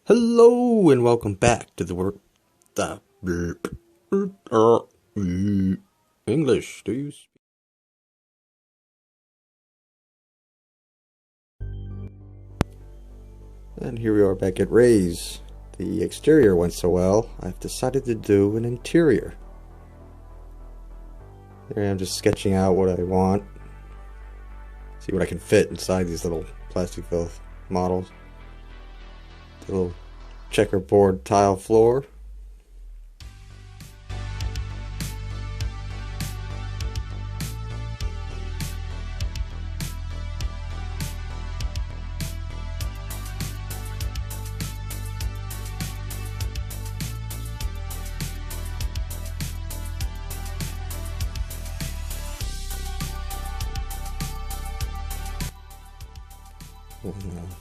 Hello and welcome back to the English. Do you speak? And here we are back at Ray's. The exterior went so well, I've decided to do an interior. There I am, just sketching out what I want. See what I can fit inside these little plastic filth models. The little checkerboard tile floor.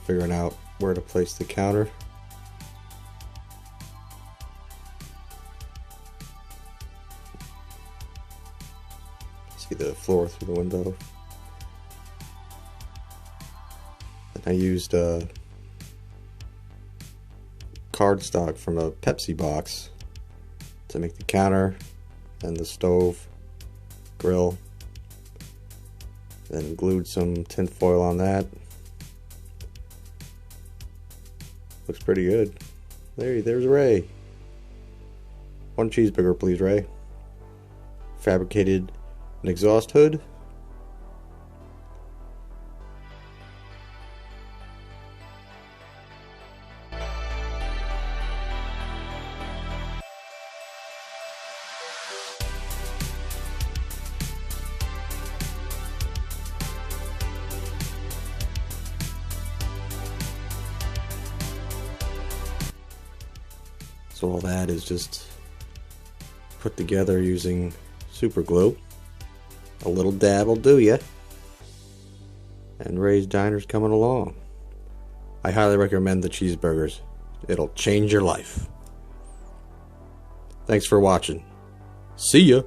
Figuring out where to place the counter. See the floor through the window. And I used cardstock from a Pepsi box to make the counter and the stove, grill. Then glued some tin foil on that. Looks pretty good. There's Ray. One cheeseburger, please, Ray. Fabricated an exhaust hood. So all that is just put together using super glue. A little dab will do ya. And Ray's Diner's coming along. I highly recommend the cheeseburgers. It'll change your life. Thanks for watching. See ya.